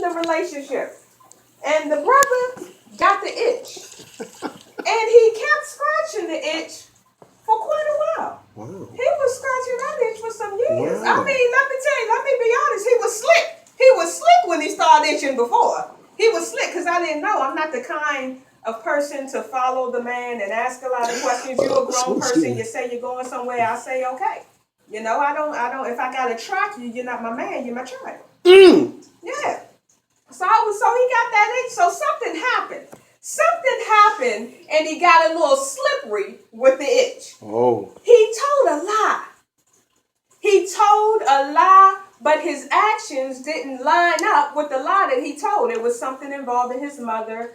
the relationship. And the brother got the itch. And he kept scratching the itch for quite a while. Wow. He was scratching that itch for some years. Wow. I mean, let me be honest, he was slick. He was slick when he started itching before. He was slick because I didn't know. I'm not the kind of person to follow the man and ask a lot of questions. You're a grown person. You say you're going somewhere. I say, okay. You know, I don't, if I got to track you, you're not my man, you're my child. Yeah. So he got that itch. So something happened. Something happened and he got a little slippery with the itch. Oh. He told a lie. He told a lie, but his actions didn't line up with the lie that he told. It was something involving his mother.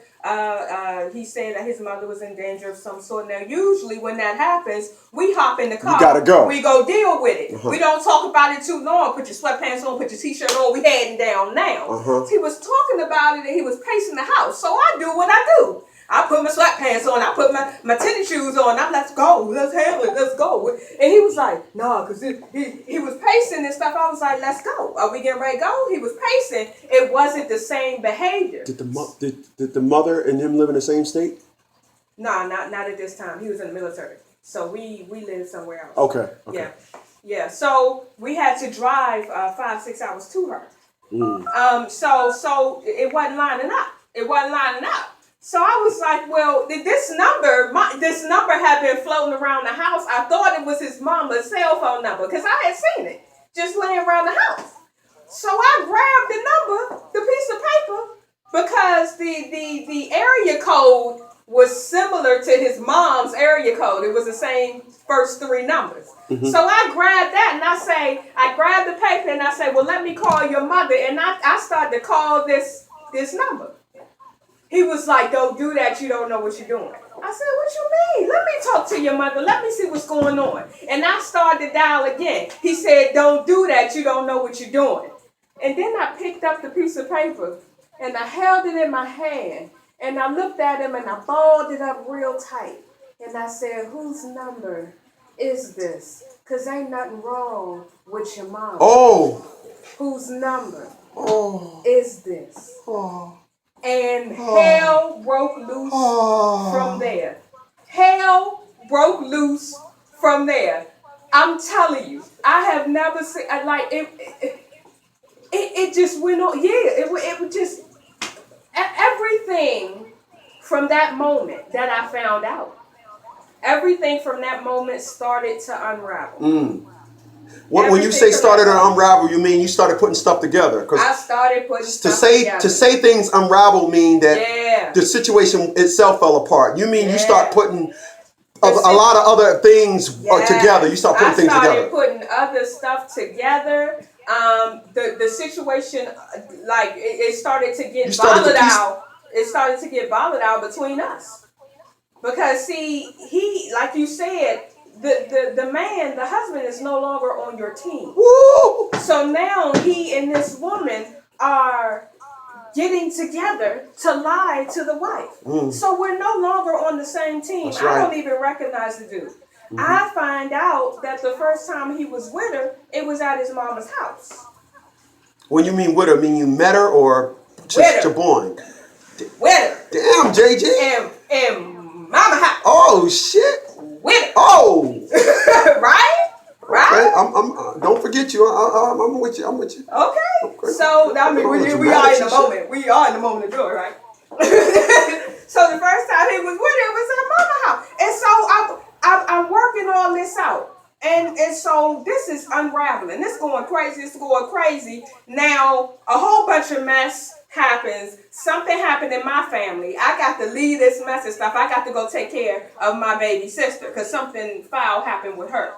He said that his mother was in danger of some sort. Now, usually when that happens, we hop in the car. You gotta go. We go deal with it. We don't talk about it too long. Put your sweatpants on, put your t-shirt on. We heading down now. He was talking about it and he was pacing the house. So I do what I do. I put my sweatpants on. I put my tennis shoes on. Let's go. Let's handle it. Let's go. And he was like, nah, because he was pacing and stuff. I was like, let's go. Are we getting ready to go? He was pacing. It wasn't the same behavior. Did the mother and him live in the same state? No, not at this time. He was in the military. So we lived somewhere else. Okay. Yeah. So we had to drive 5-6 hours to her. So it wasn't lining up. So I was like, well, this number had been floating around the house. I thought it was his mama's cell phone number because I had seen it just laying around the house. So I grabbed the number, the piece of paper, because the area code was similar to his mom's area code. It was the same first 3 numbers. So I grabbed that and I grabbed the paper and I said, well, let me call your mother. And I started to call this number. He was like, don't do that. You don't know what you're doing. I said, what you mean? Let me talk to your mother. Let me see what's going on. And I started to dial again. He said, don't do that. You don't know what you're doing. And then I picked up the piece of paper and I held it in my hand. And I looked at him and I balled it up real tight. And I said, whose number is this? Because ain't nothing wrong with your mom. Oh. Whose number Oh. is this? Oh. And hell broke loose from there. Hell broke loose from there. I'm telling you, I have never seen, like, it just went on. Yeah, it would just, everything from that moment that I found out, everything from that moment started to unravel. When you say started to unravel, you mean you started putting stuff together? I started putting stuff together. To say things unravel mean that the situation itself fell apart. You mean you start putting a lot of other things together. You start putting things together. I started putting other stuff together. The situation, like, it started to get volatile. It started to get volatile between us. Because, see, he, like you said, the man, the husband is no longer on your team. Woo! So now he and this woman are getting together to lie to the wife. So we're no longer on the same team. That's right. I don't even recognize the dude. I find out that the first time he was with her, it was at his mama's house. When you mean with her, mean you met her or just to born? With her. Damn, JJ. And mama house. Oh, shit. With her. Oh. Right? Okay, I'm don't forget you. I'm with you. I'm with you. Okay. So I mean, we are in the moment. We are in the moment of joy, right? So the first time he was with her, it was at mama house, and so I'm working all this out, and so this is unraveling. This going crazy. It's going crazy. Now a whole bunch of mess happens. Something happened in my family. I got to leave this mess and stuff. I got to go take care of my baby sister because something foul happened with her.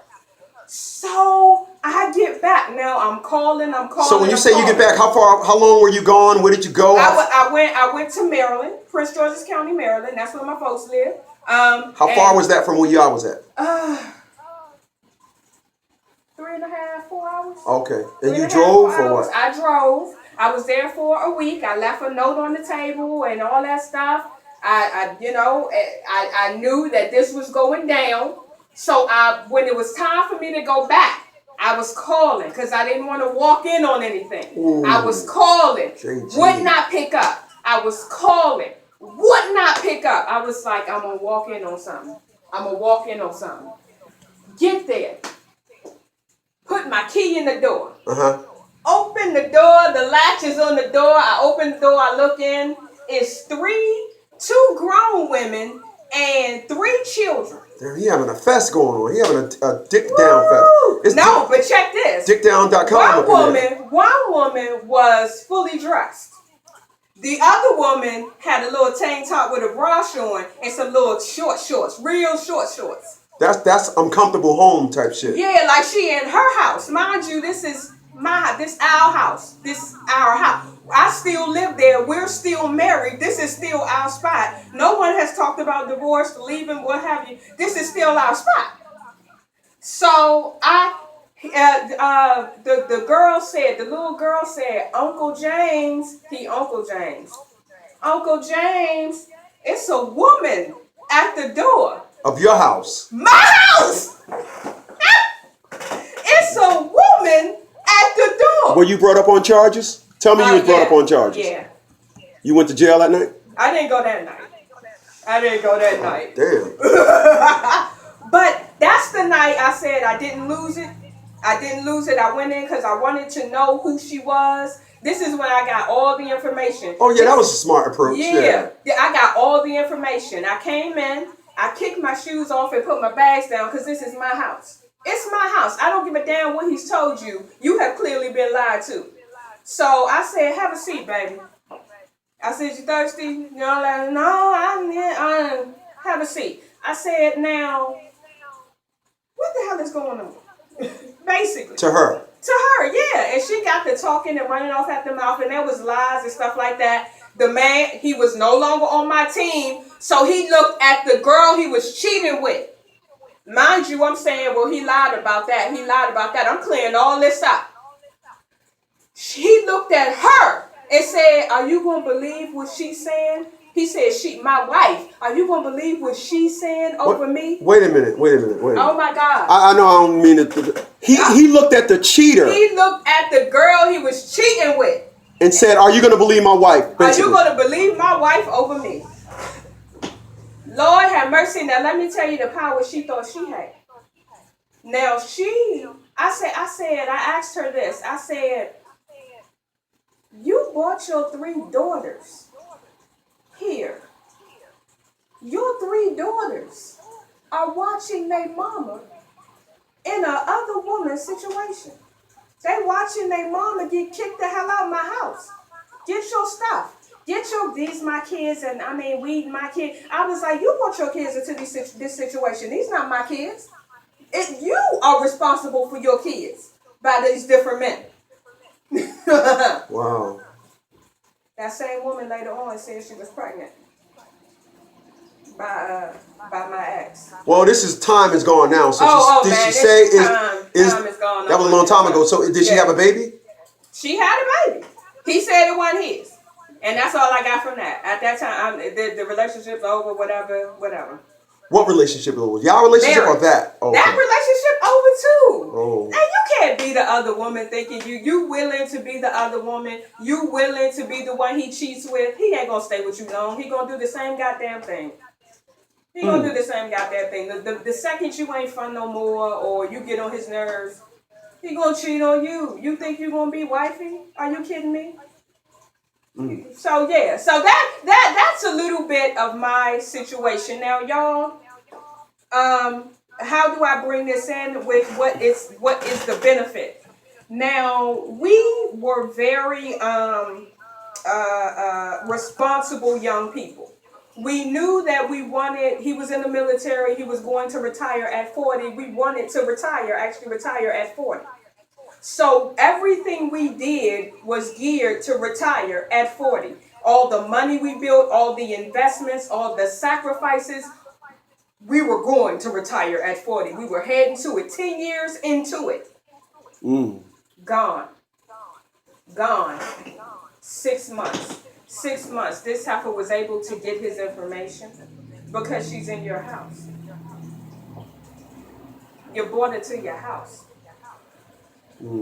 So I get back. Now I'm calling. So when you say you get back, how long were you gone? Where did you go? I went to Maryland, Prince George's County, Maryland. That's where my folks live. How far was that from where y'all was at? 3.5, 4 hours. Okay. And you drove or what? I drove. I was there for a week. I left a note on the table and all that stuff. I knew that this was going down. So when it was time for me to go back, I was calling because I didn't want to walk in on anything. Ooh. I was calling. JG. Would not pick up. I was calling. Would not pick up. I was like, I'm going to walk in on something. I'm going to walk in on something. Get there. Put my key in the door. Uh-huh. Open the door. The latch is on the door. I open the door. I look in. It's two grown women and 3 children. Damn, he having a fest going on. He having a dick down fest. It's no, but check this. Dickdown.com. One woman was fully dressed. The other woman had a little tank top with a bra on and some little shorts, real short shorts. That's uncomfortable home type shit. Yeah, like she in her house. Mind you, this our house. This our house. I still live there. We're still married. This is still our spot. No one has talked about divorce, leaving, what have you. This is still our spot. So the little girl said, Uncle James, Uncle James, it's a woman at the door. Of your house. My house! It's a woman at the door. Were you brought up on charges? Tell me you was brought up on charges. Yeah. You went to jail that night? I didn't go that night. Damn. But that's the night I said I didn't lose it. I went in because I wanted to know who she was. This is when I got all the information. Oh, yeah, that was a smart approach. Yeah, I got all the information. I came in, I kicked my shoes off and put my bags down because this is my house. It's my house. I don't give a damn what he's told you. You have clearly been lied to. So I said, have a seat, baby. I said, you thirsty? You know, like, no, I have a seat. I said, now, what the hell is going on? Basically. To her, yeah. And she got to talking and running off at the mouth, and there was lies and stuff like that. The man, he was no longer on my team, so he looked at the girl he was cheating with. Mind you, I'm saying, well, he lied about that. I'm clearing all this up. He looked at her and said, are you going to believe what she's saying? He said, my wife, are you going to believe what she's saying over me? Wait a minute. Oh, my God. I know I don't mean it. He looked at the cheater. He looked at the girl he was cheating with. And said, are you going to believe my wife? Basically. Are you going to believe my wife over me? Lord have mercy. Now, let me tell you the power she thought she had. Now, I asked her this. I said, you brought your 3 daughters here. Your 3 daughters are watching their mama in a other woman's situation. They watching their mama get kicked the hell out of my house. Get your stuff. These my kids, and we my kids. I was like, you brought your kids into this situation. These not my kids. You are responsible for your kids by these different men. Wow. That same woman later on said she was pregnant by my ex. Well, time is gone now. So did she say time is gone? That was a long time ago. So did she have a baby? She had a baby. He said it wasn't his, and that's all I got from that. At that time, the relationship's over. Whatever. What relationship was it? Y'all relationship or that? Oh, that relationship over too. Oh. And you can't be the other woman thinking you willing to be the other woman. You willing to be the one he cheats with. He ain't gonna stay with you long. He gonna do the same goddamn thing. The second you ain't fun no more or you get on his nerves, he gonna cheat on you. You think you gonna be wifey? Are you kidding me? So yeah, so that's a little bit of my situation. Now, y'all, how do I bring this in with what is the benefit? Now, we were very responsible young people. We knew that he was in the military, he was going to retire at 40. We wanted to retire at 40. So everything we did was geared to retire at 40. All the money we built, all the investments, all the sacrifices, we were going to retire at 40. We were heading to it, 10 years into it. Gone. 6 months. 6 months. This heifer was able to get his information because she's in your house. You brought her to your house.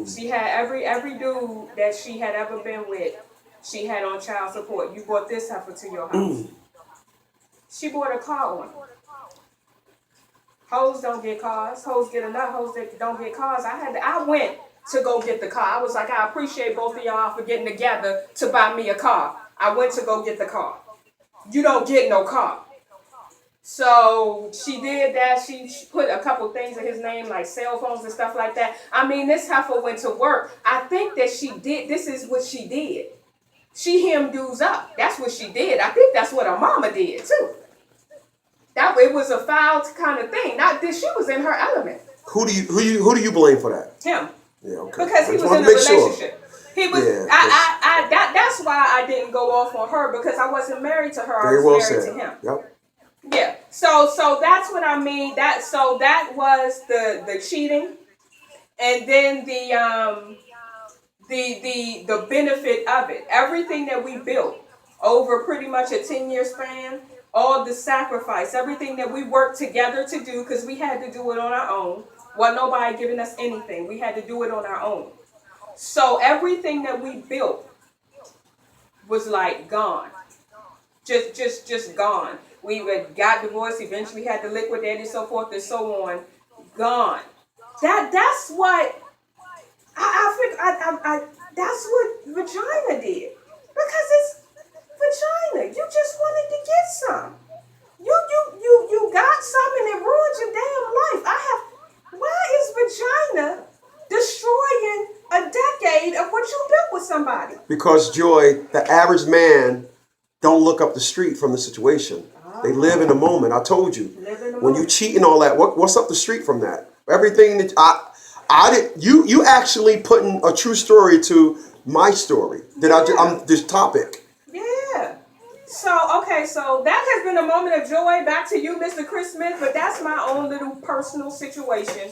She had every dude that she had ever been with, she had on child support. You brought this heifer to your house. She bought a car on it. Hoes don't get cars. Hoes get enough. Hoes that don't get cars. I went to go get the car. I was like, I appreciate both of y'all for getting together to buy me a car. I went to go get the car. You don't get no car. So she did that. She put a couple things in his name, like cell phones and stuff like that. I mean, this heifer went to work. I think that she did. This is what she did. She hemmed dudes up. That's what she did. I think that's what her mama did too. That it was a foul kind of thing. Not this. She was in her element. Who do you blame for that? Him. Yeah, okay. Because he was in a relationship. Sure. He was. Yeah, that's why I didn't go off on her, because I wasn't married to her. Very I was well married said. to him. Yep. Yeah. So that's what I mean. That was the cheating, and then the benefit of it. Everything that we built over pretty much a 10-year span. All the sacrifice, everything that we worked together to do, because we had to do it on our own. Wasn't nobody giving us anything. We had to do it on our own. So everything that we built was like gone. Just gone. We got divorced, eventually had to liquidate and so forth and so on. Gone. That's what I that's what vagina did. Because it's vagina. You just wanted to get some. You got some and it ruined your damn life. Why is vagina destroying a decade of what you built with somebody? Because, Joy, the average man don't look up the street from the situation. They live in the moment. I told you. When you cheat and all that, what's up the street from that? Everything that I did, you actually putting a true story to my story. I'm this topic. Yeah. So that has been a moment of joy. Back to you, Mr. Chris Smith, but that's my own little personal situation.